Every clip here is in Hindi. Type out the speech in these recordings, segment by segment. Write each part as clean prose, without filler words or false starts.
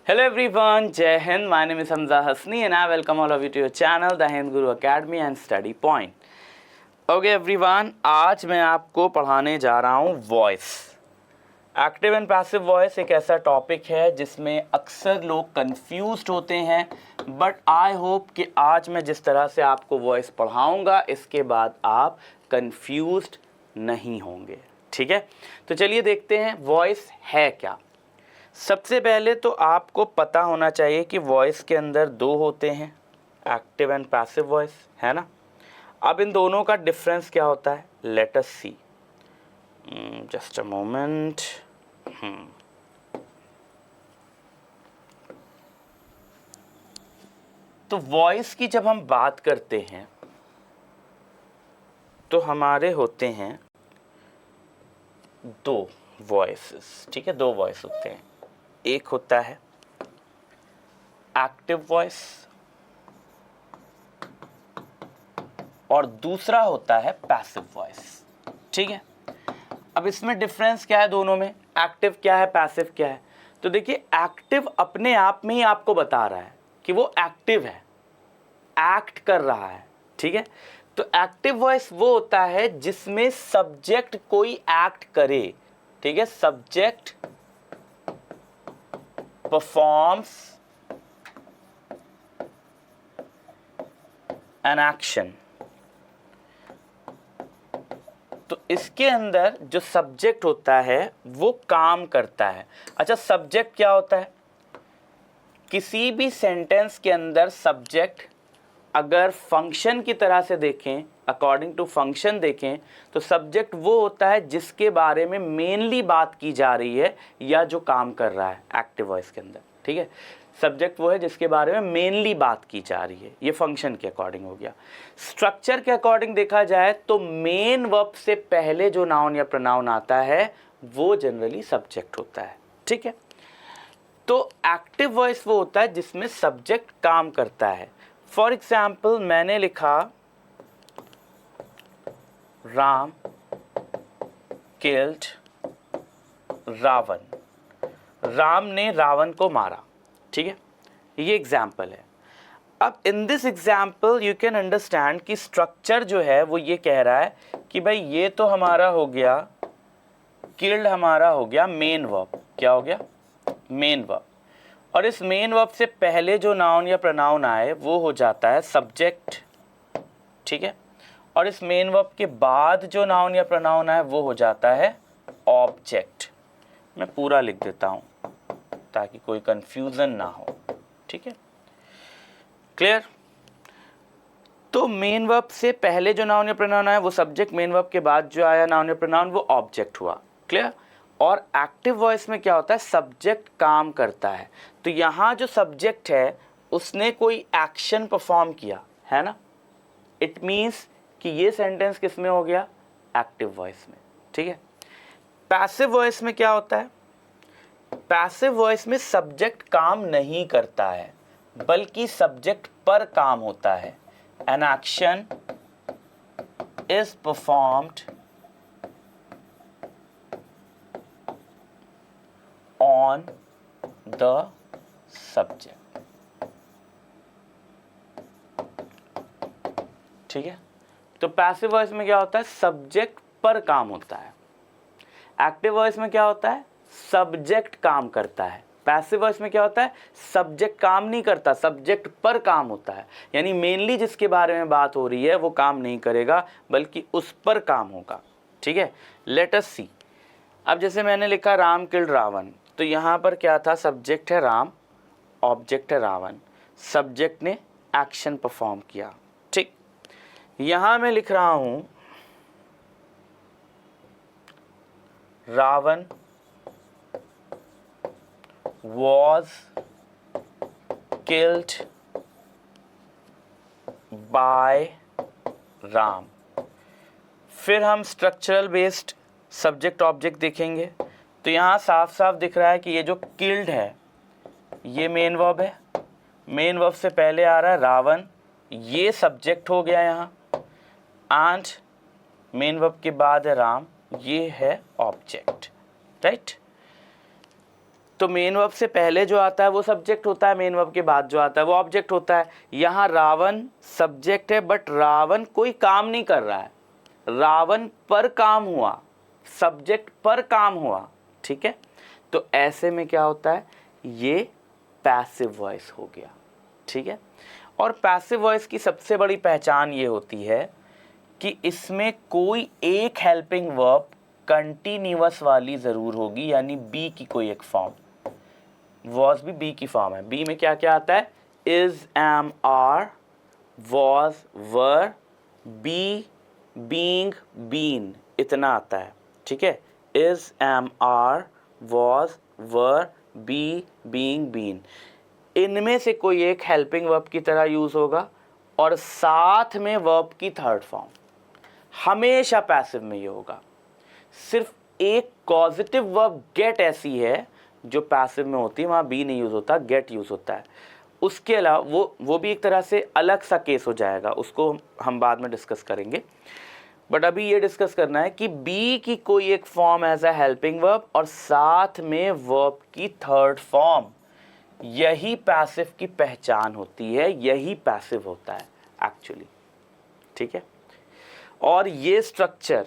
Hello everyone, Jai Hind. My name is Hamza Hasni and I welcome all of you to your channel, The Hind Guru Academy and Study Point. Okay everyone, आज मैं आपको पढ़ाने जा रहा हूँ voice. Active and passive voice एक ऐसा टॉपिक है जिसमें अक्सर लोग कंफ्यूज्ड होते हैं, बट आई होप कि आज मैं जिस तरह से आपको वॉइस पढ़ाऊँगा इसके बाद आप कंफ्यूज्ड नहीं होंगे। ठीक है, तो चलिए देखते हैं वॉइस है क्या। सबसे पहले तो आपको पता होना चाहिए कि वॉइस के अंदर दो होते हैं, एक्टिव एंड पैसिव वॉइस, है ना। अब इन दोनों का डिफरेंस क्या होता है, let us see. Just a moment. तो वॉइस की जब हम बात करते हैं तो हमारे होते हैं दो वॉइसेस। ठीक है, दो वॉइस होते हैं। एक होता है एक्टिव वॉइस और दूसरा होता है पैसिव वॉइस। ठीक है, अब इसमें डिफरेंस क्या है दोनों में, एक्टिव क्या है, पैसिव क्या है। तो देखिए, एक्टिव अपने आप में ही आपको बता रहा है कि वो एक्टिव है, एक्ट कर रहा है। ठीक है, तो एक्टिव वॉइस वो होता है जिसमें सब्जेक्ट कोई एक्ट करे। ठीक है, सब्जेक्ट performs an action। तो इसके अंदर जो सब्जेक्ट होता है वो काम करता है। अच्छा, सब्जेक्ट क्या होता है, किसी भी सेंटेंस के अंदर सब्जेक्ट अगर फंक्शन की तरह से देखें, अकॉर्डिंग टू फंक्शन देखें, तो सब्जेक्ट वो होता है जिसके बारे में मेनली बात की जा रही है या जो काम कर रहा है एक्टिव वॉइस के अंदर। ठीक है, सब्जेक्ट वो है जिसके बारे में मेनली बात की जा रही है। ये फंक्शन के अकॉर्डिंग हो गया। स्ट्रक्चर के अकॉर्डिंग देखा जाए तो मेन वर्ब से पहले जो नाउन या प्रोनाउन आता है वो जनरली सब्जेक्ट होता है। ठीक है, तो एक्टिव वॉइस वो होता है जिसमें सब्जेक्ट काम करता है। फॉर एग्जाम्पल, मैंने लिखा राम किल्ड रावण, राम ने रावण को मारा। ठीक है, ये एग्जाम्पल है। अब in this example you can understand कि स्ट्रक्चर जो है वो ये कह रहा है कि भाई ये तो हमारा हो गया, किल्ड हमारा हो गया मेन वर्ब। क्या हो गया, मेन वर्ब। और इस मेन वर्ब से पहले जो नाउन या प्रोनाउन आए वो हो जाता है सब्जेक्ट। ठीक है, और इस मेन वर्ब के बाद जो नाउन या प्रोनाउन आए वो हो जाता है ऑब्जेक्ट। मैं पूरा लिख देता हूं ताकि कोई कंफ्यूजन ना हो। ठीक है, क्लियर। तो मेन वर्ब से पहले जो नाउन या प्रोनाउन आया वो सब्जेक्ट, मेन वर्ब के बाद जो आया नाउन या प्रोनाउन वो ऑब्जेक्ट हुआ। क्लियर। और एक्टिव वॉइस में क्या होता है, सब्जेक्ट काम करता है। तो यहाँ जो सब्जेक्ट है उसने कोई एक्शन परफॉर्म किया है ना, इट मीन्स कि ये सेंटेंस किस में हो गया, एक्टिव वॉइस में। ठीक है, पैसिव वॉइस में क्या होता है, पैसिव वॉइस में सब्जेक्ट काम नहीं करता है बल्कि सब्जेक्ट पर काम होता है। An action is performed on the subject. ठीक है, तो पैसिव वॉइस में क्या होता है, सब्जेक्ट पर काम होता है। एक्टिव वॉइस में क्या होता है, सब्जेक्ट काम करता है। पैसिव वॉइस में क्या होता है, सब्जेक्ट काम नहीं करता, सब्जेक्ट पर काम होता है। यानी मेनली जिसके बारे में बात हो रही है वो काम नहीं करेगा बल्कि उस पर काम होगा। ठीक है, लेट अस सी। अब जैसे मैंने लिखा राम किल्ड रावण, तो यहाँ पर क्या था, सब्जेक्ट है राम, ऑब्जेक्ट है रावण, सब्जेक्ट ने एक्शन परफॉर्म किया। ठीक, यहाँ मैं लिख रहा हूं Ravan was killed by Ram. फिर हम स्ट्रक्चरल बेस्ड सब्जेक्ट ऑब्जेक्ट देखेंगे तो यहाँ साफ साफ दिख रहा है कि ये जो किल्ड है ये मेन वर्ब है, मेन वर्ब से पहले आ रहा है रावण, ये सब्जेक्ट हो गया यहाँ, एंड मेन वर्ब के बाद है राम, ये है ऑब्जेक्ट। राइट, तो मेन वर्ब से पहले जो आता है वो सब्जेक्ट होता है, मेन वर्ब के बाद जो आता है वो ऑब्जेक्ट होता है। यहाँ रावण सब्जेक्ट है, बट रावण कोई काम नहीं कर रहा है, रावण पर काम हुआ, सब्जेक्ट पर काम हुआ, ठीक है। तो ऐसे में क्या होता है, ये पैसिव वॉइस हो गया, ठीक है। और पैसिव वॉइस की सबसे बड़ी पहचान ये होती है कि इसमें कोई एक हेल्पिंग वर्ब कंटिन्यूअस वाली ज़रूर होगी, यानी बी की कोई एक फॉर्म। वॉज भी बी की फॉर्म है। बी में क्या क्या आता है, is, am, are, was, were, be, being, been, इतना आता है, ठीक है। Is, am, are, was, were, be, being, been, इनमें से कोई एक हेल्पिंग वर्ब की तरह यूज होगा और साथ में वर्ब की थर्ड फॉर्म। हमेशा पैसिव में ये होगा। सिर्फ एक पॉजिटिव वर्ब गेट ऐसी है जो पैसिव में होती है, वहाँ बी नहीं यूज होता, गेट यूज होता है। उसके अलावा वो भी एक तरह से अलग सा केस हो जाएगा, उसको हम बाद में डिस्कस करेंगे। बट अभी ये डिस्कस करना है कि बी की कोई एक form as a helping verb और साथ में वर्ब की थर्ड फॉर्म, यही पैसिव की पहचान होती है, यही पैसिव होता है एक्चुअली, ठीक है। और ये स्ट्रक्चर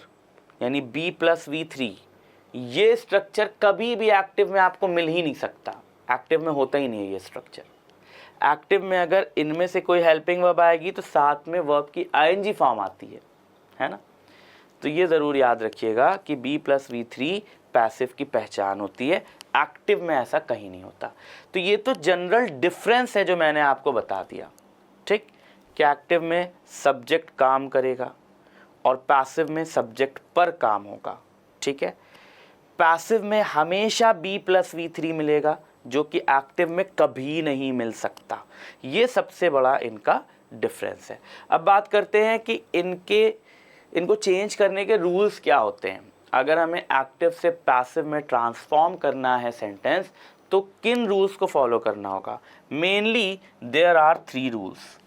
यानी बी प्लस V3, ये स्ट्रक्चर कभी भी एक्टिव में आपको मिल ही नहीं सकता, एक्टिव में होता ही नहीं है ये स्ट्रक्चर। एक्टिव में अगर इनमें से कोई हेल्पिंग वर्ब आएगी तो साथ में वर्ब की ING फॉर्म आती है ना। तो ये ज़रूर याद रखिएगा कि बी प्लस V3 पैसिव की पहचान होती है, एक्टिव में ऐसा कहीं नहीं होता। तो ये तो जनरल डिफरेंस है जो मैंने आपको बता दिया, ठीक, कि एक्टिव में सब्जेक्ट काम करेगा और पैसिव में सब्जेक्ट पर काम होगा, ठीक है। पैसिव में हमेशा बी प्लस V3 मिलेगा, जो कि एक्टिव में कभी नहीं मिल सकता। ये सबसे बड़ा इनका डिफरेंस है। अब बात करते हैं कि इनको चेंज करने के रूल्स क्या होते हैं। अगर हमें एक्टिव से पैसिव में ट्रांसफॉर्म करना है सेंटेंस, तो किन रूल्स को फॉलो करना होगा। Mainly there are 3 rules.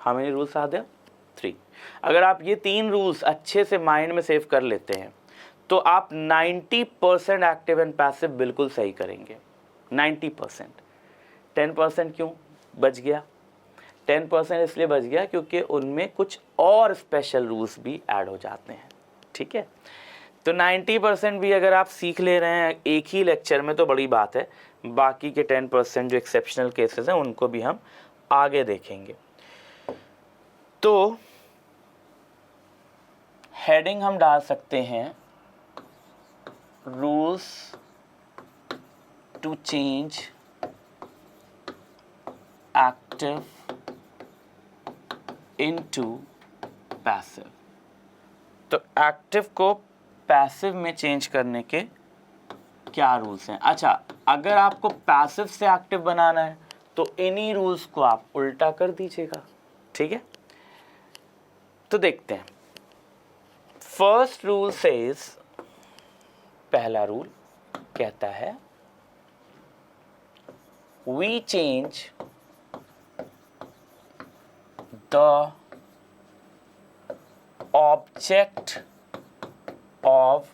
How many rules are there? 3। अगर आप ये 3 रूल्स अच्छे से माइंड में सेव कर लेते हैं तो आप 90% एक्टिव एंड पैसिव बिल्कुल सही करेंगे। 90%। 10% क्यों बच गया? 10% इसलिए बच गया क्योंकि उनमें कुछ और स्पेशल रूल्स भी ऐड हो जाते हैं, ठीक है। तो 90% भी अगर आप सीख ले रहे हैं एक ही लेक्चर में तो बड़ी बात है। बाकी के 10% जो एक्सेप्शनल केसेस हैं उनको भी हम आगे देखेंगे। तो हेडिंग हम डाल सकते हैं, rules to change active into passive. तो एक्टिव को पैसिव में चेंज करने के क्या रूल्स हैं? अच्छा, अगर आपको पैसिव से एक्टिव बनाना है तो इन्हीं रूल्स को आप उल्टा कर दीजिएगा, ठीक है। तो देखते हैं। फर्स्ट रूल सेज, पहला रूल कहता है we change the object of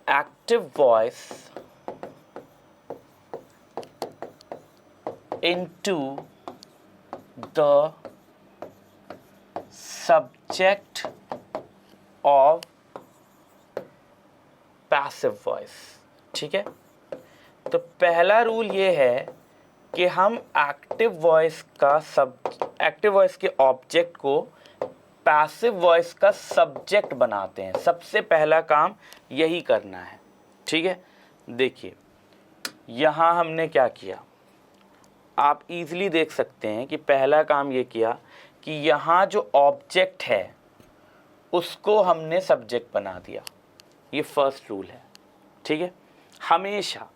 active voice into the subject of passive voice, ठीक है। तो पहला रूल ये है कि हम एक्टिव वॉइस के ऑब्जेक्ट को पैसिव वॉइस का सब्जेक्ट बनाते हैं। सबसे पहला काम यही करना है, ठीक है। देखिए यहाँ हमने क्या किया, आप इजीली देख सकते हैं कि पहला काम ये किया कि यहाँ जो ऑब्जेक्ट है उसको हमने सब्जेक्ट बना दिया। ये फर्स्ट रूल है, ठीक है। हमेशा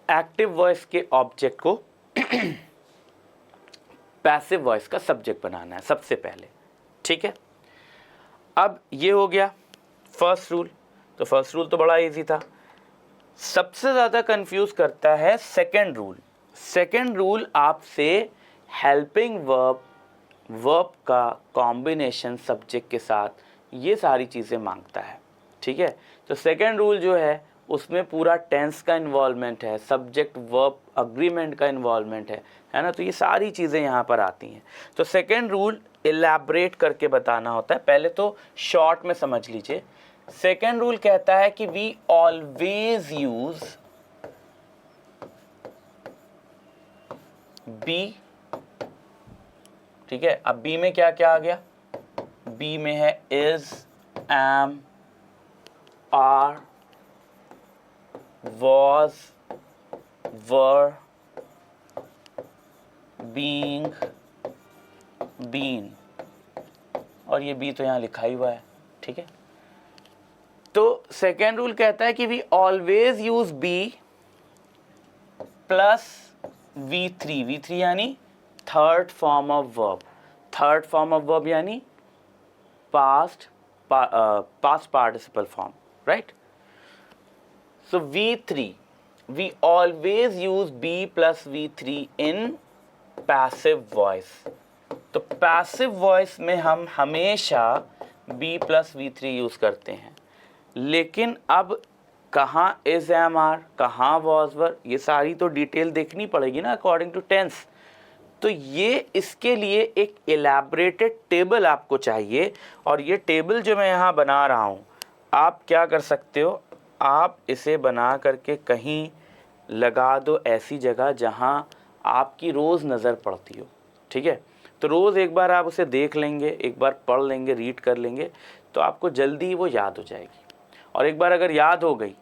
एक्टिव वॉइस के ऑब्जेक्ट को पैसिव वॉइस का सब्जेक्ट बनाना है सबसे पहले, ठीक है। अब ये हो गया फर्स्ट रूल। तो फर्स्ट रूल तो बड़ा इजी था। सबसे ज़्यादा कंफ्यूज करता है सेकंड रूल। सेकंड रूल आपसे हेल्पिंग वर्ब का कॉम्बिनेशन सब्जेक्ट के साथ ये सारी चीज़ें मांगता है, ठीक है। तो सेकेंड रूल जो है उसमें पूरा टेंस का इन्वॉल्वमेंट है, सब्जेक्ट वर्ब अग्रीमेंट का इन्वॉल्वमेंट है ना। तो ये सारी चीज़ें यहाँ पर आती हैं। तो सेकेंड रूल इलैबोरेट करके बताना होता है, पहले तो शॉर्ट में समझ लीजिए। सेकेंड रूल कहता है कि वी ऑलवेज यूज बी, ठीक है। अब बी में क्या क्या आ गया, बी में है is, am, are, was, were, being, been, और ये बी तो यहाँ लिखा ही हुआ है, ठीक है। तो सेकेंड रूल कहता है कि we always use be plus V3, V3 यानी third form of verb, third form of verb यानी past participle form, right. So V3, we always use B plus V3 in passive voice. तो passive voice में हम हमेशा B plus V3 यूज़ करते हैं। लेकिन अब कहाँ is, am, are, कहाँ was, were, ये सारी तो डिटेल देखनी पड़ेगी ना अकॉर्डिंग टू टेंस। तो ये इसके लिए एक एलैबोरेटेड टेबल आपको चाहिए, और ये टेबल जो मैं यहाँ बना रहा हूँ, आप क्या कर सकते हो, आप इसे बना करके कहीं लगा दो ऐसी जगह जहाँ आपकी रोज़ नज़र पड़ती हो, ठीक है। तो रोज़ एक बार आप उसे देख लेंगे, एक बार पढ़ लेंगे, रीड कर लेंगे, तो आपको जल्दी वो याद हो जाएगी। और एक बार अगर याद हो गई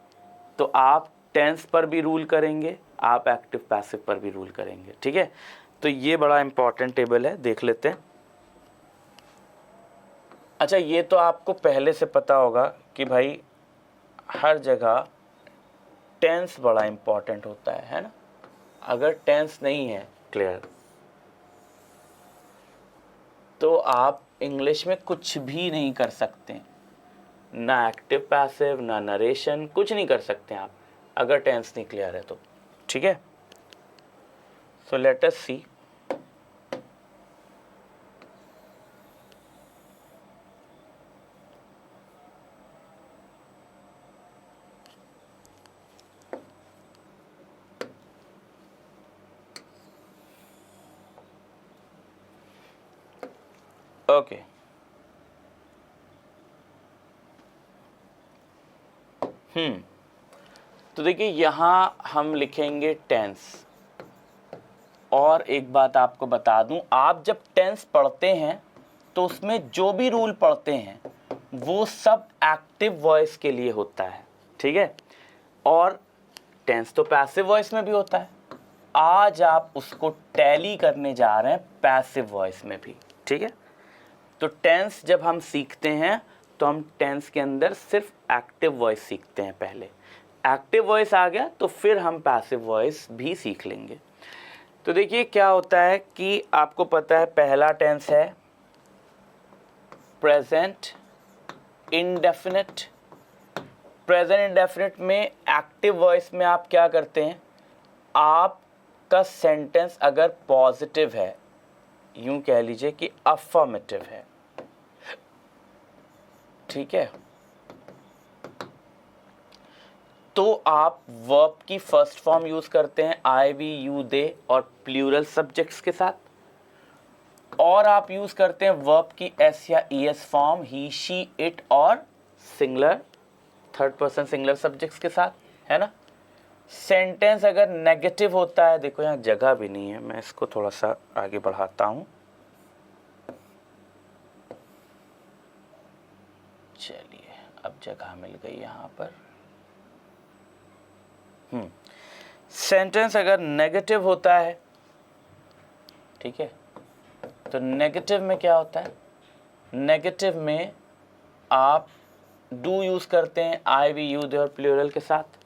तो आप टेंस पर भी रूल करेंगे, आप एक्टिव पैसिव पर भी रूल करेंगे, ठीक है। तो ये बड़ा इंपॉर्टेंट टेबल है, देख लेते हैं। अच्छा, ये तो आपको पहले से पता होगा कि भाई हर जगह टेंस बड़ा इंपॉर्टेंट होता है ना। अगर टेंस नहीं है क्लियर तो आप इंग्लिश में कुछ भी नहीं कर सकते, ना एक्टिव पैसिव ना नरेशन, कुछ नहीं कर सकते आप अगर टेंस नहीं क्लियर है तो, ठीक है। सो लेट अस सी। ओके, तो देखिए यहाँ हम लिखेंगे टेंस। और एक बात आपको बता दूं, आप जब टेंस पढ़ते हैं तो उसमें जो भी रूल पढ़ते हैं वो सब एक्टिव वॉइस के लिए होता है, ठीक है। और टेंस तो पैसिव वॉइस में भी होता है। आज आप उसको टैली करने जा रहे हैं पैसिव वॉइस में भी, ठीक है। तो टेंस जब हम सीखते हैं तो हम टेंस के अंदर सिर्फ एक्टिव वॉइस सीखते हैं पहले। एक्टिव वॉइस आ गया तो फिर हम पैसिव वॉइस भी सीख लेंगे। तो देखिए क्या होता है कि आपको पता है पहला टेंस है प्रेजेंट इंडेफिनिट। प्रेजेंट इंडेफिनिट में एक्टिव वॉइस में आप क्या करते हैं, आपका सेंटेंस अगर पॉजिटिव है, यूं कह लीजिए कि अफर्मेटिव है, ठीक है, तो आप वर्ब की फर्स्ट फॉर्म यूज करते हैं आई, वी, यू, दे और प्लूरल सब्जेक्ट्स के साथ। और आप यूज करते हैं वर्ब की एस या ES form he, she, it और singular third person singular subjects के साथ, है ना। सेंटेंस अगर नेगेटिव होता है, देखो यहाँ जगह भी नहीं है, मैं इसको थोड़ा सा आगे बढ़ाता हूं। चलिए अब जगह मिल गई यहाँ पर। सेंटेंस अगर नेगेटिव होता है, ठीक है, तो नेगेटिव में क्या होता है, नेगेटिव में आप डू यूज करते हैं आई, वी, यू, दे और प्लूरल के साथ,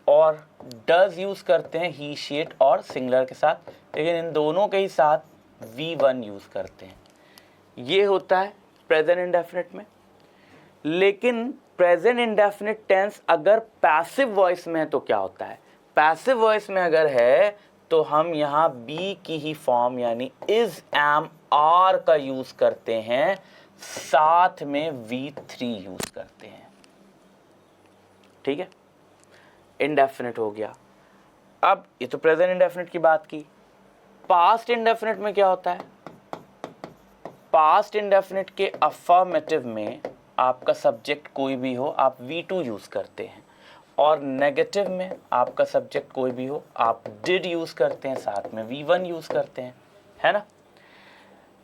और डज यूज करते हैं ही, शी, इट और सिंगुलर के साथ, लेकिन इन दोनों के ही साथ V1 यूज करते हैं। ये होता है प्रेजेंट इंडेफिनिट में। लेकिन प्रेजेंट इंडेफिनिट टेंस अगर पैसिव वॉइस में है तो क्या होता है, पैसिव वॉइस में अगर है तो हम यहाँ बी की ही फॉर्म यानी इज, एम, आर का यूज करते हैं साथ में V3 यूज करते हैं। ठीक है, इंडेफिनिट हो गया। अब ये तो प्रेजेंट इंडेफिनिट की बात की। पास्ट इंडेफिनिट में क्या होता है? पास्ट इंडेफिनिट के अफर्मेटिव में आपका सब्जेक्ट कोई भी हो आप V2 यूज करते हैं, और नेगेटिव में आपका सब्जेक्ट कोई भी हो आप डिड यूज करते हैं, साथ में V1 यूज करते हैं, है ना।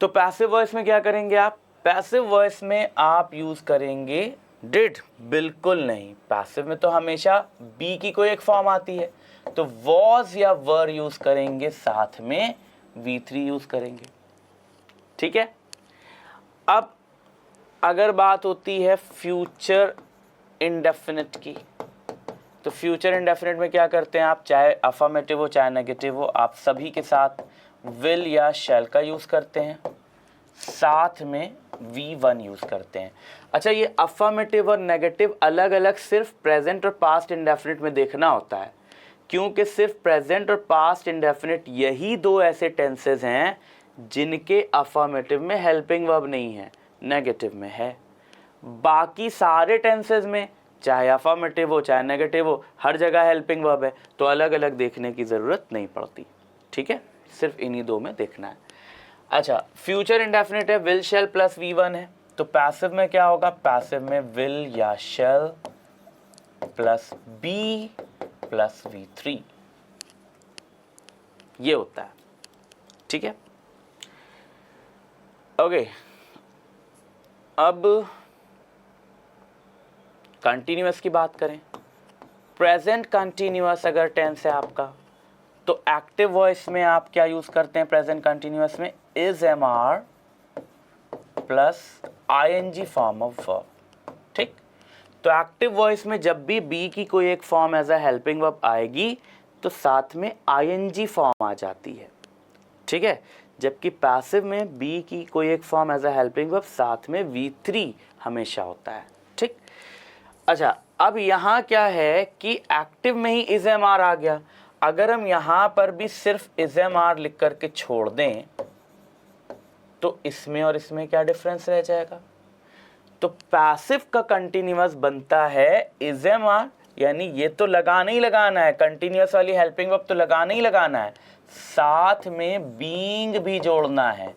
तो पैसिव वॉइस में क्या करेंगे आप? पैसिव वॉइस में आप यूज करेंगे डिड? बिल्कुल नहीं, पैसिव में तो हमेशा बी की कोई एक फॉर्म आती है, तो वॉज या वर यूज करेंगे, साथ में V3 यूज करेंगे। ठीक है, अब अगर बात होती है फ्यूचर इंडेफिनिट की, तो फ्यूचर इंडेफिनिट में क्या करते हैं आप? चाहे अफर्मेटिव हो चाहे नेगेटिव हो, आप सभी के साथ विल या शैल का यूज करते हैं, साथ में V1 यूज करते हैं। अच्छा, ये अफर्मेटिव और नेगेटिव अलग अलग सिर्फ प्रेजेंट और पास्ट इंडेफिनिट में देखना होता है, क्योंकि सिर्फ प्रेजेंट और पास्ट इंडेफिनिट यही दो ऐसे टेंसेज हैं जिनके अफर्मेटिव में हेल्पिंग वर्ब नहीं है, नेगेटिव में है। बाकी सारे टेंसेज में चाहे अफर्मेटिव हो चाहे नेगेटिव हो, हर जगह हेल्पिंग वर्ब है, तो अलग अलग देखने की ज़रूरत नहीं पड़ती। ठीक है, सिर्फ इन्हीं दो में देखना है। अच्छा, फ्यूचर इंडेफिनिट है, विल शैल प्लस V1 है, तो पैसिव में क्या होगा? पैसिव में विल या shall plus be plus V3, ये होता है। ठीक है, ओके। अब कंटिन्यूअस की बात करें, प्रेजेंट कंटिन्यूअस अगर टेंस है आपका, तो एक्टिव वॉइस में आप क्या यूज करते हैं? प्रेजेंट कंटिन्यूअस में is MR plus ING form of verb. ठीक, तो एक्टिव वॉइस में जब भी बी की कोई एक form as a helping verb आएगी तो साथ में ING फॉर्म आ जाती है। ठीक है, जबकि पैसिव में बी की कोई एक form as a helping verb साथ में V3 हमेशा होता है। ठीक, अच्छा, अब यहाँ क्या है कि एक्टिव में ही इज MR आ गया। अगर हम यहाँ पर भी सिर्फ इज MR लिख करके छोड़ दें तो इसमें और इसमें क्या डिफरेंस रह जाएगा? तो पैसिव का कंटिन्यूअस बनता है इज MR, यानी ये तो लगाना ही लगाना है, कंटिन्यूअस वाली हेल्पिंग वर्ब तो लगाना ही लगाना है, साथ में बीइंग भी जोड़ना है,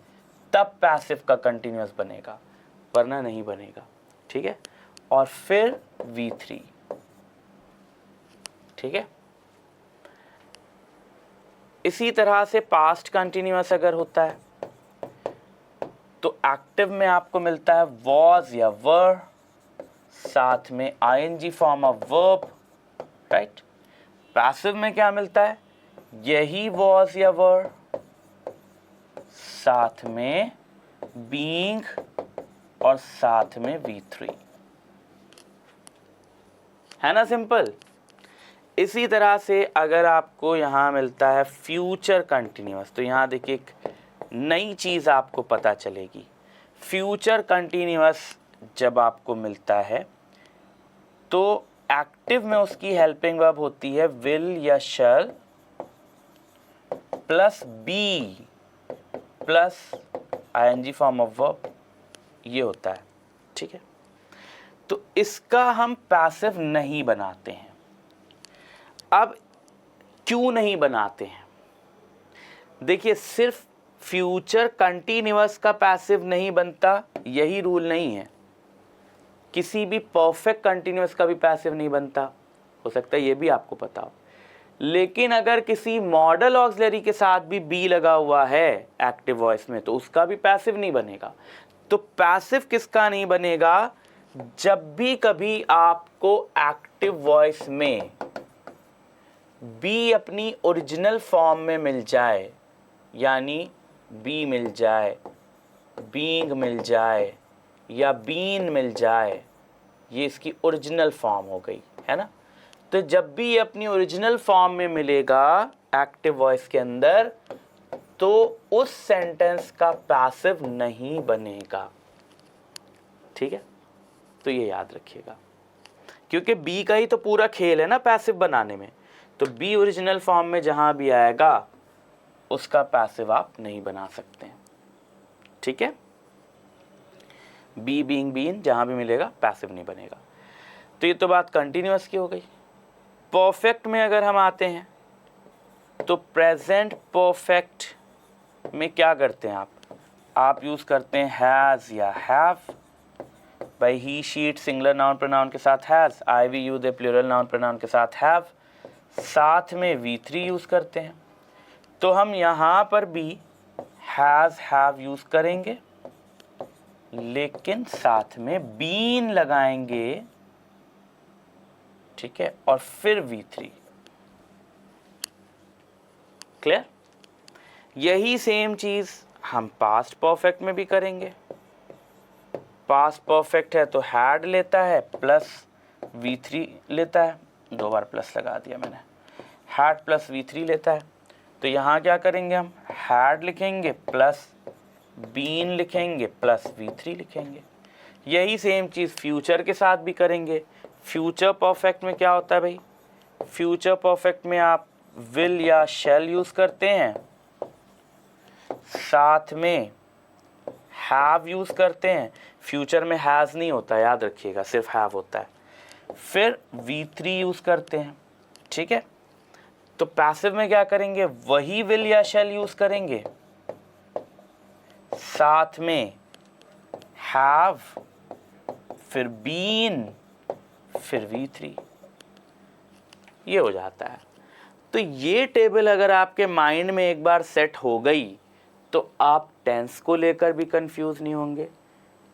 तब पैसिव का कंटिन्यूअस बनेगा, वरना नहीं बनेगा। ठीक है, और फिर V3। ठीक है, इसी तरह से पास्ट कंटिन्यूअस अगर होता है तो एक्टिव में आपको मिलता है वॉज या वर, साथ में ING form of verb, right. Passive में क्या मिलता है? यही वॉज या वर, साथ में बीइंग और साथ में V3, है ना, सिंपल। इसी तरह से अगर आपको यहाँ मिलता है फ्यूचर कंटिन्यूअस, तो यहाँ देखिए एक नई चीज़ आपको पता चलेगी। फ्यूचर कंटिन्यूअस जब आपको मिलता है तो एक्टिव में उसकी हेल्पिंग वर्ब होती है विल या shall plus be plus ING form of verb, ये होता है। ठीक है, तो इसका हम पैसिव नहीं बनाते हैं। अब क्यों नहीं बनाते हैं? देखिए, सिर्फ फ्यूचर कंटिन्यूअस का पैसिव नहीं बनता यही रूल नहीं है, किसी भी परफेक्ट कंटिन्यूअस का भी पैसिव नहीं बनता, हो सकता है ये भी आपको पता हो। लेकिन अगर किसी मॉडल ऑक्सिलरी के साथ भी बी लगा हुआ है एक्टिव वॉइस में तो उसका भी पैसिव नहीं बनेगा। तो पैसिव किसका नहीं बनेगा? जब भी कभी आपको एक्टिव वॉइस में बी अपनी ओरिजिनल फॉर्म में मिल जाए, यानी बी मिल जाए, बीइंग मिल जाए या बीन मिल जाए, ये इसकी ओरिजिनल फॉर्म हो गई, है ना। तो जब भी ये अपनी ओरिजिनल फॉर्म में मिलेगा एक्टिव वॉइस के अंदर तो उस सेंटेंस का पैसिव नहीं बनेगा। ठीक है, तो ये याद रखिएगा, क्योंकि बी का ही तो पूरा खेल है ना पैसिव बनाने में। तो बी ओरिजिनल फॉर्म में जहां भी आएगा उसका पैसिव आप नहीं बना सकते हैं। ठीक है, बी बीइंग बीन जहाँ भी मिलेगा पैसिव नहीं बनेगा। तो ये तो बात कंटिन्यूअस की हो गई। परफेक्ट में अगर हम आते हैं तो प्रेजेंट परफेक्ट में क्या करते हैं आप यूज़ करते हैं हैज़ या हैव। भाई he she it singular noun pronoun के साथ has, I we you they plural noun pronoun के साथ हैव, साथ में V3 यूज़ करते हैं। तो हम यहाँ पर भी हैज़ हैव यूज़ करेंगे लेकिन साथ में बीन लगाएंगे, ठीक है, और फिर V3। क्लियर? यही सेम चीज़ हम पास्ट परफेक्ट में भी करेंगे। पास्ट परफेक्ट है तो हैड लेता है प्लस V3 लेता है, 2 बार प्लस लगा दिया मैंने, हैड प्लस V3 लेता है। तो यहाँ क्या करेंगे हम, हैड लिखेंगे प्लस बीन लिखेंगे प्लस V3 लिखेंगे। यही सेम चीज़ फ्यूचर के साथ भी करेंगे। फ्यूचर परफेक्ट में क्या होता है भाई, फ्यूचर परफेक्ट में आप विल या शैल यूज़ करते हैं, साथ में हैव यूज़ करते हैं। फ्यूचर में हैज़ नहीं होता, याद रखिएगा, सिर्फ हैव होता है। फिर V3 यूज़ करते हैं, ठीक है। तो पैसिव में क्या करेंगे, वही विल या शैल यूज़ करेंगे, साथ में हैव, फिर बीन, फिर V3, ये हो जाता है। तो ये टेबल अगर आपके माइंड में एक बार सेट हो गई तो आप टेंस को लेकर भी कंफ्यूज नहीं होंगे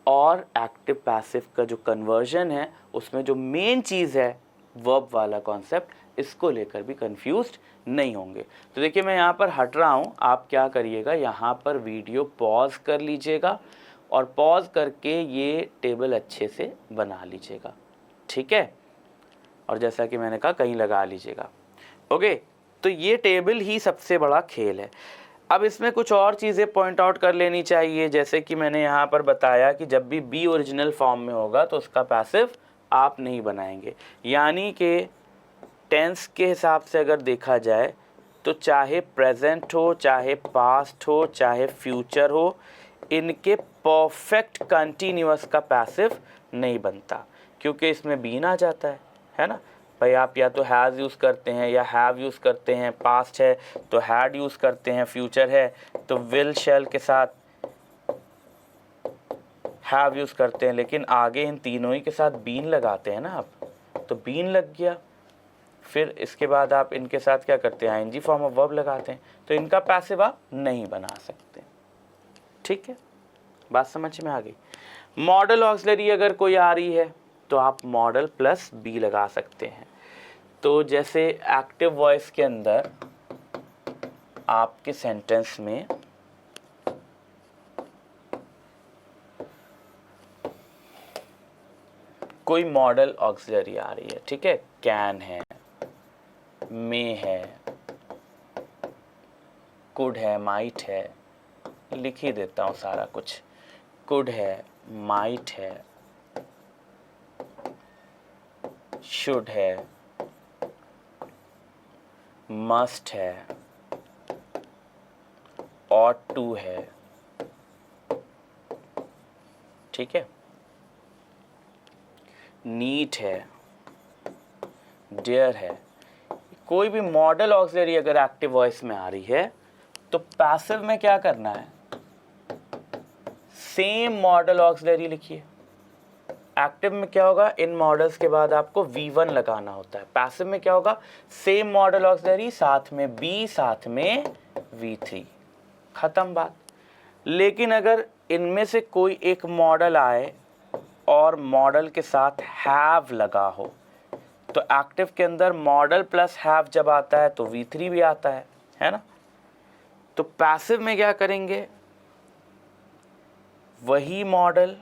और एक्टिव पैसिव का जो कन्वर्जन है उसमें जो मेन चीज़ है वर्ब वाला कॉन्सेप्ट, इसको लेकर भी कंफ्यूज्ड नहीं होंगे। तो देखिए मैं यहाँ पर हट रहा हूँ, आप क्या करिएगा, यहाँ पर वीडियो पॉज कर लीजिएगा और पॉज करके ये टेबल अच्छे से बना लीजिएगा, ठीक है। और जैसा कि मैंने कहा कहीं लगा लीजिएगा, ओके। तो ये टेबल ही सबसे बड़ा खेल है। अब इसमें कुछ और चीज़ें पॉइंट आउट कर लेनी चाहिए, जैसे कि मैंने यहाँ पर बताया कि जब भी बी ओरिजिनल फॉर्म में होगा तो उसका पैसिव आप नहीं बनाएंगे। यानी कि टेंस के हिसाब से अगर देखा जाए तो चाहे प्रेजेंट हो, चाहे पास्ट हो, चाहे फ्यूचर हो, इनके परफेक्ट कंटिन्यूअस का पैसिव नहीं बनता क्योंकि इसमें बीन आ जाता है ना। भाई आप या तो हैज़ यूज़ करते हैं या हैव यूज़ करते हैं, पास्ट है तो हैड यूज़ करते हैं, फ्यूचर है तो विल शैल के साथ हैव यूज़ करते हैं, लेकिन आगे इन तीनों ही के साथ बीन लगाते हैं ना आप, तो बीन लग गया। फिर इसके बाद आप इनके साथ क्या करते हैं, आईएनजी फॉर्म ऑफ वर्ब लगाते हैं, तो इनका पैसिव आप नहीं बना सकते, ठीक है। बात समझ में आ गई। मॉडल ऑक्सिलरी अगर कोई आ रही है तो आप मॉडल प्लस बी लगा सकते हैं। तो जैसे एक्टिव वॉइस के अंदर आपके सेंटेंस में कोई मॉडल ऑक्सिलरी आ रही है, ठीक है, कैन है, मे है, कुड है, माइट है, लिख ही देता हूँ सारा कुछ, कुड है, माइट है, शुड है, मस्ट है, ought to है, ठीक है, नीड है, डेयर है। कोई भी मॉडल ऑक्सिलरी अगर एक्टिव वॉइस में आ रही है तो पैसिव में क्या करना है, सेम मॉडल ऑक्सिलरी लिखिए। एक्टिव में क्या होगा, इन मॉडल्स के बाद आपको V1 लगाना होता है। पैसिव में क्या होगा, सेम मॉडल ऑक्सिलरी, साथ में बी, साथ में V3, खत्म बात। लेकिन अगर इनमें से कोई एक मॉडल आए और मॉडल के साथ हैव लगा हो तो एक्टिव के अंदर मॉडल प्लस हैव जब आता है तो V3 भी आता है ना। तो पैसिव में क्या करेंगे, वही मॉडल,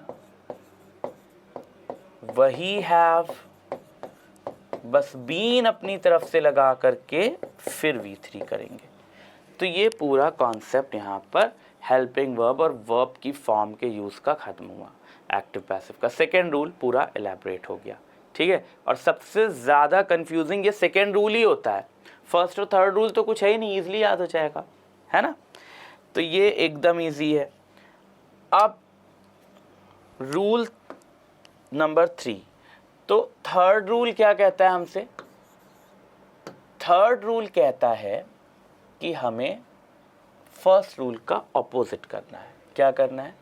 वही हैव, बस बीन अपनी तरफ से लगा करके फिर V3 करेंगे। तो ये पूरा कॉन्सेप्ट यहाँ पर हेल्पिंग वर्ब और वर्ब की फॉर्म के यूज़ का ख़त्म हुआ। एक्टिव पैसिव का सेकेंड रूल पूरा एलैबोरेट हो गया, ठीक है। और सबसे ज़्यादा कंफ्यूजिंग ये सेकेंड रूल ही होता है, फर्स्ट और थर्ड रूल तो कुछ है ही नहीं, ईजिली याद हो जाएगा, है ना। तो ये एकदम ईजी है। अब रूल नंबर 3, तो थर्ड रूल क्या कहता है हमसे? थर्ड रूल कहता है कि हमें फर्स्ट रूल का ऑपोजिट करना है। क्या करना है?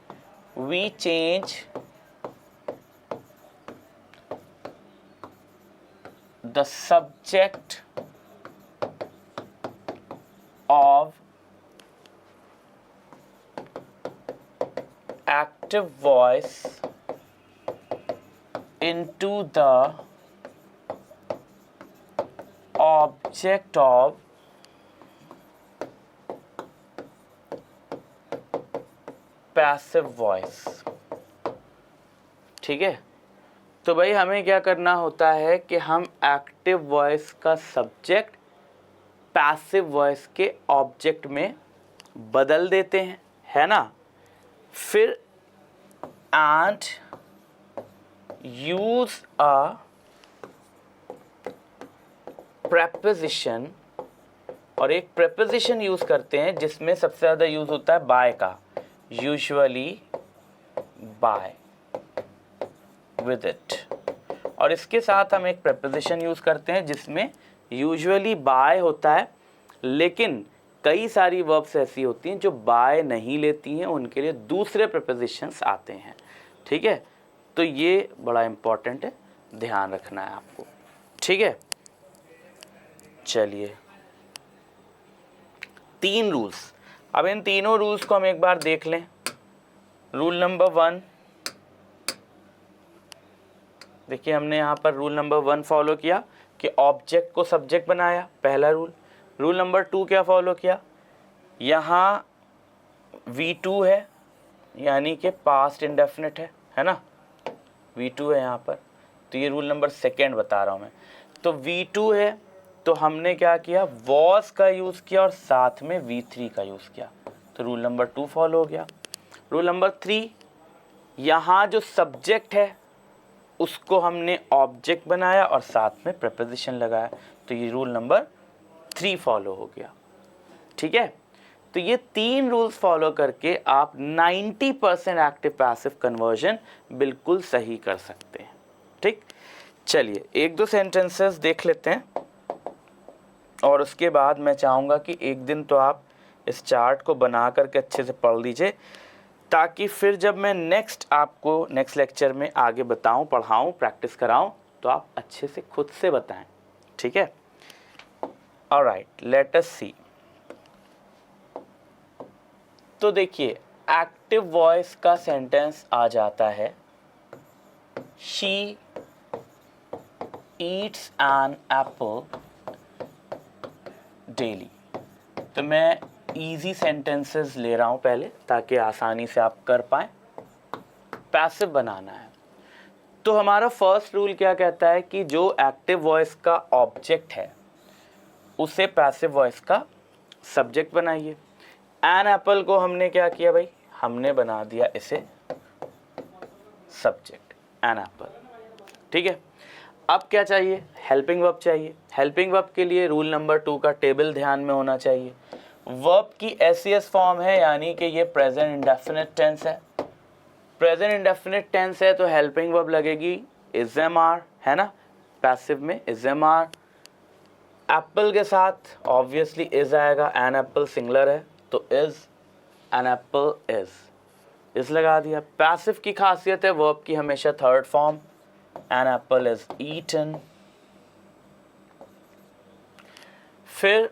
We change the subject of active voice into the object of passive voice। ठीक है, तो भाई हमें क्या करना होता है कि हम एक्टिव वॉइस का सब्जेक्ट पैसिव वॉइस के ऑब्जेक्ट में बदल देते हैं, है ना। फिर एंड यूज अ प्रेपोजिशन, और एक प्रेपोजिशन यूज करते हैं जिसमें सबसे ज़्यादा यूज होता है बाय का, यूजुअली बाय विद इट। और इसके साथ हम एक प्रेपोजिशन यूज करते हैं जिसमें यूजुअली बाय होता है, लेकिन कई सारी वर्ब्स ऐसी होती हैं जो बाय नहीं लेती हैं, उनके लिए दूसरे प्रेपोजिशंस आते हैं। ठीक है, तो ये बड़ा इंपॉर्टेंट है, ध्यान रखना है आपको। ठीक है, चलिए 3 रूल्स, अब इन तीनों रूल्स को हम एक बार देख लें। रूल नंबर 1, देखिए हमने यहाँ पर रूल नंबर 1 फॉलो किया कि ऑब्जेक्ट को सब्जेक्ट बनाया, पहला रूल। रूल नंबर 2 क्या फॉलो किया? यहाँ V2 है, यानी कि पास्ट इंडेफिनिट है ना, V2 है यहाँ पर, तो ये रूल नंबर 2 बता रहा हूँ मैं। तो V2 है, तो हमने क्या किया? वॉज का यूज़ किया और साथ में V3 का यूज़ किया, तो रूल नंबर 2 फॉलो हो गया। रूल नंबर 3, यहाँ जो सब्जेक्ट है उसको हमने ऑब्जेक्ट बनाया और साथ में प्रेपोजिशन लगाया, तो ये रूल नंबर 3 फॉलो हो गया। ठीक है, तो ये 3 रूल्स फॉलो करके आप 90% एक्टिव पैसिव कन्वर्जन बिल्कुल सही कर सकते हैं। ठीक, चलिए 1-2 सेंटेंसेस देख लेते हैं, और उसके बाद मैं चाहूँगा कि एक दिन तो आप इस चार्ट को बना करके अच्छे से पढ़ लीजिए, ताकि फिर जब मैं आपको नेक्स्ट लेक्चर में आगे बताऊं, पढ़ाऊं, प्रैक्टिस कराऊं, तो आप अच्छे से खुद से बताएं। ठीक है, ऑलराइट, लेट अस सी। तो देखिए एक्टिव वॉइस का सेंटेंस आ जाता है, she eats an apple daily. तो मैं इजी सेंटेंसेस ले रहा हूं पहले, ताकि आसानी से आप कर पाएं। पैसिव बनाना है, तो हमारा फर्स्ट रूल क्या कहता है कि जो एक्टिव वॉइस का ऑब्जेक्ट है उसे पैसिव वॉइस का सब्जेक्ट बनाइए। एन एप्पल को हमने क्या किया भाई? हमने बना दिया इसे सब्जेक्ट, एन एप्पल। ठीक है, अब क्या चाहिए? हेल्पिंग वर्ब चाहिए। हेल्पिंग वर्ब के लिए रूल नंबर 2 का टेबल ध्यान में होना चाहिए। वर्ब की एस फॉर्म है, यानी कि ये प्रेजेंट इंडेफिनिट टेंस है। प्रेजेंट इंडेफिनिट टेंस है तो हेल्पिंग वर्ब लगेगी इज एम आर, है ना, पैसिव में इज एम आर। एप्पल के साथ ऑब्वियसली इज आएगा, एन एप्पल सिंगुलर है तो इज, एन एप्पल इज लगा दिया। पैसिव की खासियत है वर्ब की हमेशा third form, an apple is eaten. फिर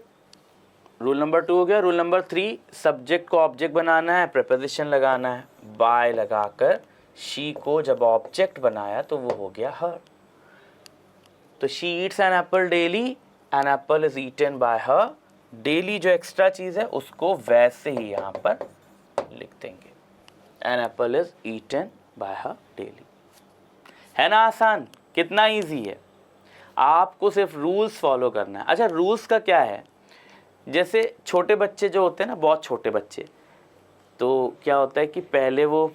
रूल नंबर 2 हो गया। रूल नंबर 3, सब्जेक्ट को ऑब्जेक्ट बनाना है, प्रेपोजिशन लगाना है, बाय लगाकर शी को जब ऑब्जेक्ट बनाया तो वो हो गया हर। तो she eats an apple daily, an apple is eaten by her. Daily जो एक्स्ट्रा चीज है उसको वैसे ही यहाँ पर लिख देंगे, an apple is eaten by her daily. है ना आसान, कितना इजी है, आपको सिर्फ रूल्स फॉलो करना है। अच्छा, रूल्स का क्या है? जैसे छोटे बच्चे जो होते हैं ना, बहुत छोटे बच्चे, तो क्या होता है कि पहले वो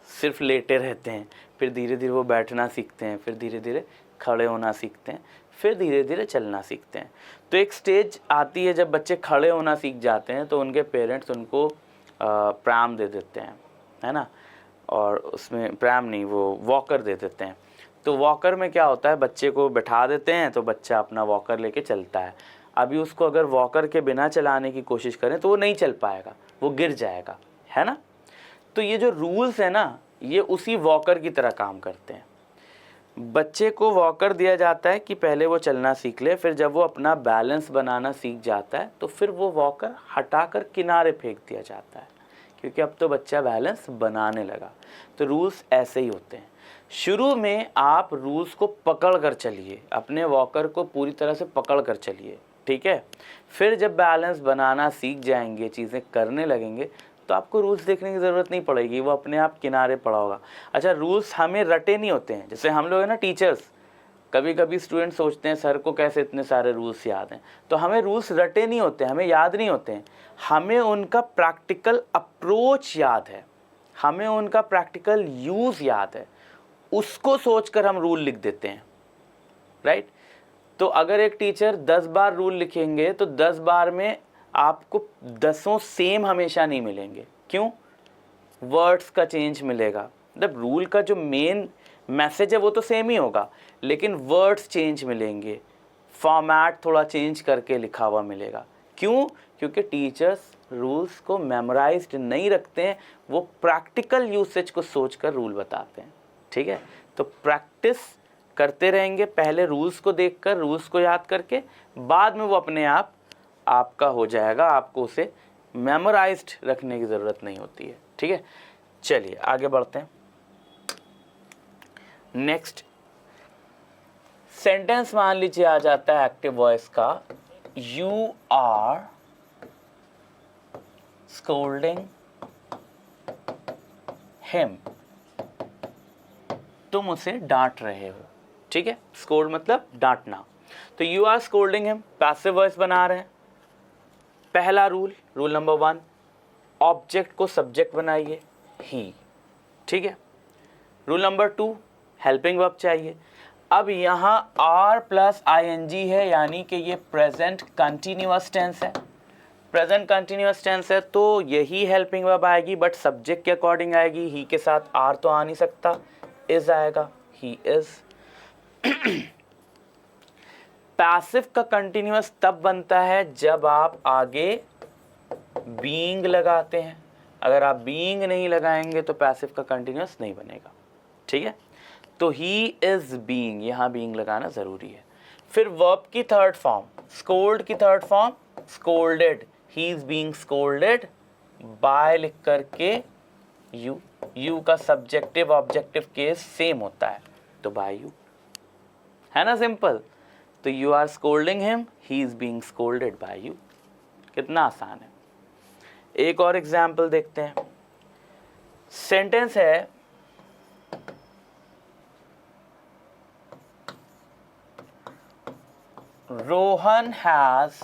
सिर्फ लेटे रहते हैं, फिर धीरे धीरे वो बैठना सीखते हैं, फिर धीरे धीरे खड़े होना सीखते हैं, फिर धीरे धीरे चलना सीखते हैं। तो एक स्टेज आती है जब बच्चे खड़े होना सीख जाते हैं, तो उनके पेरेंट्स उनको प्राम दे देते हैं, है ना, और उसमें प्रैम नहीं, वो वॉकर दे देते हैं। तो वॉकर में क्या होता है, बच्चे को बैठा देते हैं तो बच्चा अपना वॉकर लेके चलता है। अभी उसको अगर वॉकर के बिना चलाने की कोशिश करें तो वो नहीं चल पाएगा, वो गिर जाएगा, है ना। तो ये जो रूल्स है ना, ये उसी वॉकर की तरह काम करते हैं। बच्चे को वॉकर दिया जाता है कि पहले वो चलना सीख ले, फिर जब वो अपना बैलेंस बनाना सीख जाता है तो फिर वो वॉकर हटाकर किनारे फेंक दिया जाता है, क्योंकि अब तो बच्चा बैलेंस बनाने लगा। तो रूल्स ऐसे ही होते हैं। शुरू में आप रूल्स को पकड़ कर चलिए, अपने वॉकर को पूरी तरह से पकड़ कर चलिए, ठीक है। फिर जब बैलेंस बनाना सीख जाएंगे, चीज़ें करने लगेंगे, तो आपको रूल्स देखने की ज़रूरत नहीं पड़ेगी, वो अपने आप किनारे पड़ा होगा। अच्छा, रूल्स हमें रटे नहीं होते हैं, जैसे हम लोग हैं ना टीचर्स, कभी कभी स्टूडेंट सोचते हैं सर को कैसे इतने सारे रूल्स याद हैं। तो हमें रूल्स रटे नहीं होते, हमें याद नहीं होते हैं, हमें उनका प्रैक्टिकल अप्रोच याद है, हमें उनका प्रैक्टिकल यूज़ याद है, उसको सोचकर हम रूल लिख देते हैं, राइट। तो अगर एक टीचर 10 बार रूल लिखेंगे तो 10 बार में आपको 10 सेम हमेशा नहीं मिलेंगे। क्यों? वर्ड्स का चेंज मिलेगा। मतलब रूल का जो मेन मैसेज है वो तो सेम ही होगा, लेकिन वर्ड्स चेंज मिलेंगे, फॉर्मेट थोड़ा चेंज करके लिखा हुआ मिलेगा। क्यों? क्योंकि टीचर्स रूल्स को मेमोराइज्ड नहीं रखते हैं, वो प्रैक्टिकल यूसेज को सोचकर रूल बताते हैं, ठीक है। तो प्रैक्टिस करते रहेंगे, पहले रूल्स को देखकर, रूल्स को याद करके, बाद में वो अपने आप आपका हो जाएगा, आपको उसे मेमोराइज्ड रखने की ज़रूरत नहीं होती है, ठीक है। चलिए आगे बढ़ते हैं। नेक्स्ट सेंटेंस मान लीजिए आ जाता है एक्टिव वॉइस का, यू आर स्कोल्डिंग हिम, तुम उसे डांट रहे हो, ठीक है। स्कोल्ड मतलब डांटना। तो you are scolding him, passive voice बना रहे हैं। पहला रूल, रूल नंबर 1, ऑब्जेक्ट को सब्जेक्ट बनाइए, ही, ठीक है। रूल नंबर 2, हेल्पिंग वर्ब चाहिए। अब यहाँ आर प्लस आईएनजी है, यानी कि ये प्रेजेंट कंटिन्यूअस टेंस है। प्रेजेंट कंटिन्यूअस टेंस है तो यही हेल्पिंग वर्ब आएगी, बट सब्जेक्ट के अकॉर्डिंग आएगी। ही के साथ आर तो आ नहीं सकता, इज आएगा, ही इज। पैसिव का कंटिन्यूअस तब बनता है जब आप आगे बीइंग लगाते हैं। अगर आप बीइंग नहीं लगाएंगे तो पैसिव का कंटिन्यूअस नहीं बनेगा, ठीक है। तो ही इज बीइंग, यहाँ बीइंग लगाना जरूरी है। फिर वर्ब की थर्ड फॉर्म, स्कोल्ड की third form scolded, he is being scolded by लिख करके यू, यू का सब्जेक्टिव ऑब्जेक्टिव केस सेम होता है, तो बाय यू, है ना, सिंपल। तो you are scolding him, he is being scolded by you. कितना आसान है। एक और एग्जाम्पल देखते हैं। सेंटेंस है, Rohan has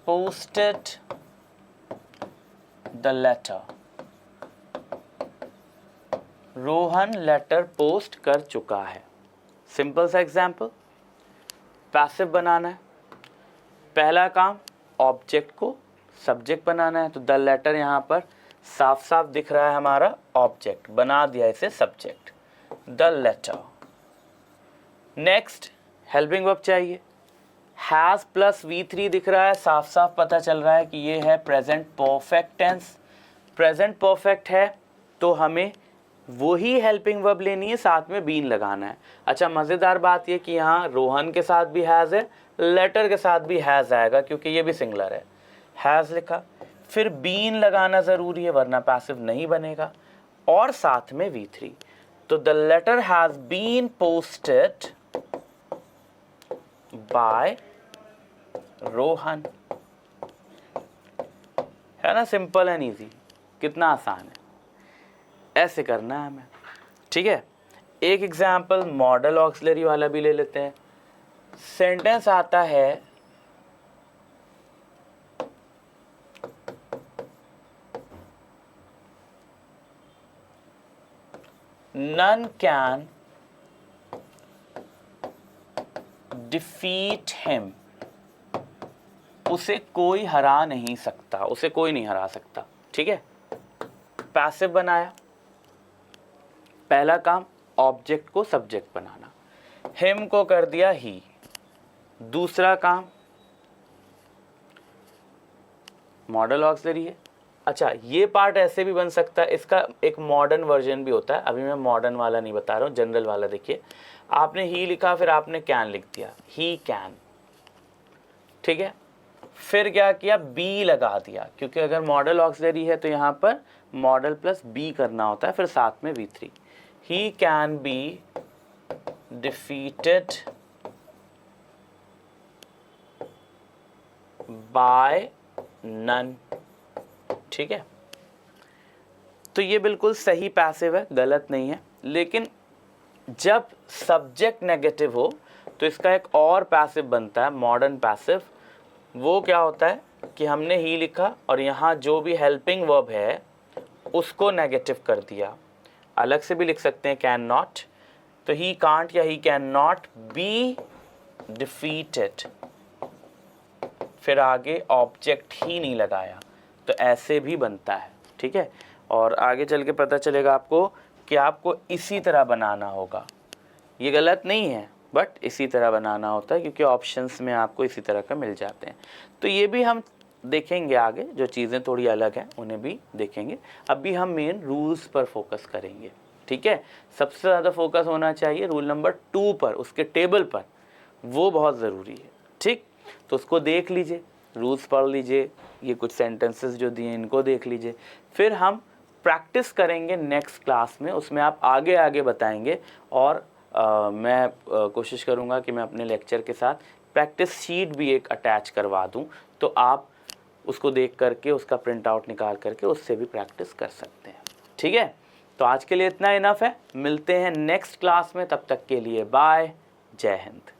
posted the letter, Rohan letter post कर चुका है। सिंपल सा एग्जाम्पल, पैसिव बनाना है। पहला काम, ऑब्जेक्ट को सब्जेक्ट बनाना है, तो द लेटर यहाँ पर साफ साफ दिख रहा है हमारा ऑब्जेक्ट, बना दिया इसे subject, the letter. Next helping verb चाहिए, हैज़ प्लस V3 दिख रहा है, साफ साफ पता चल रहा है कि ये है present perfect tense. Present perfect है तो हमें वही हेल्पिंग वर्ब लेनी है, साथ में बीन लगाना है। अच्छा, मज़ेदार बात ये कि यहाँ रोहन के साथ भी हैज़ है, लेटर के साथ भी हैज़ आएगा क्योंकि ये भी सिंगुलर है, हैज़ लिखा, फिर बीन लगाना ज़रूरी है वरना पैसिव नहीं बनेगा, और साथ में V3। तो the letter has been posted by Rohan, है ना, सिंपल एंड इजी। कितना आसान है, ऐसे करना है हमें, ठीक है। एक एग्जाम्पल मॉडल ऑक्सिलरी वाला भी ले लेते हैं। सेंटेंस आता है, none can defeat him, उसे कोई हरा नहीं सकता, उसे कोई नहीं हरा सकता, ठीक है। पैसिव बनाया, पहला काम ऑब्जेक्ट को सब्जेक्ट बनाना, हिम को कर दिया ही। दूसरा काम मॉडल ऑक्सिलरी है। अच्छा, ये पार्ट ऐसे भी बन सकता है, इसका एक मॉडर्न वर्जन भी होता है, अभी मैं मॉडर्न वाला नहीं बता रहा हूँ, जनरल वाला। देखिए, आपने ही लिखा, फिर आपने कैन लिख दिया, ही कैन, ठीक है। फिर क्या किया, बी लगा दिया, क्योंकि अगर मॉडल ऑक्सिलरी है तो यहाँ पर मॉडल प्लस बी करना होता है, फिर साथ में V3। He can be defeated by none, ठीक है। तो ये बिल्कुल सही पैसिव है, गलत नहीं है। लेकिन जब सब्जेक्ट नेगेटिव हो तो इसका एक और पैसिव बनता है, मॉडर्न पैसिव। वो क्या होता है कि हमने ही लिखा और यहाँ जो भी हेल्पिंग वर्ब है उसको नेगेटिव कर दिया। अलग से भी लिख सकते हैं, कैन नॉट, तो ही कांट या he can not be defeated, फिर आगे ऑब्जेक्ट ही नहीं लगाया, तो ऐसे भी बनता है, ठीक है। और आगे चल के पता चलेगा आपको कि आपको इसी तरह बनाना होगा। ये गलत नहीं है, बट इसी तरह बनाना होता है, क्योंकि ऑप्शंस में आपको इसी तरह का मिल जाते हैं। तो ये भी हम देखेंगे आगे, जो चीज़ें थोड़ी अलग हैं उन्हें भी देखेंगे। अभी हम मेन रूल्स पर फोकस करेंगे, ठीक है। सबसे ज़्यादा फोकस होना चाहिए रूल नंबर 2 पर, उसके टेबल पर, वो बहुत ज़रूरी है, ठीक। तो उसको देख लीजिए, रूल्स पढ़ लीजिए, ये कुछ सेंटेंसेस जो दिए इनको देख लीजिए। फिर हम प्रैक्टिस करेंगे नेक्स्ट क्लास में, उसमें आप आगे आगे बताएंगे। और मैं कोशिश करूँगा कि मैं अपने लेक्चर के साथ प्रैक्टिस शीट भी एक अटैच करवा दूँ, तो आप उसको देख करके उसका प्रिंट आउट निकाल करके उससे भी प्रैक्टिस कर सकते हैं, ठीक है। तो आज के लिए इतना इनफ है, मिलते हैं नेक्स्ट क्लास में, तब तक के लिए बाय, जय हिंद।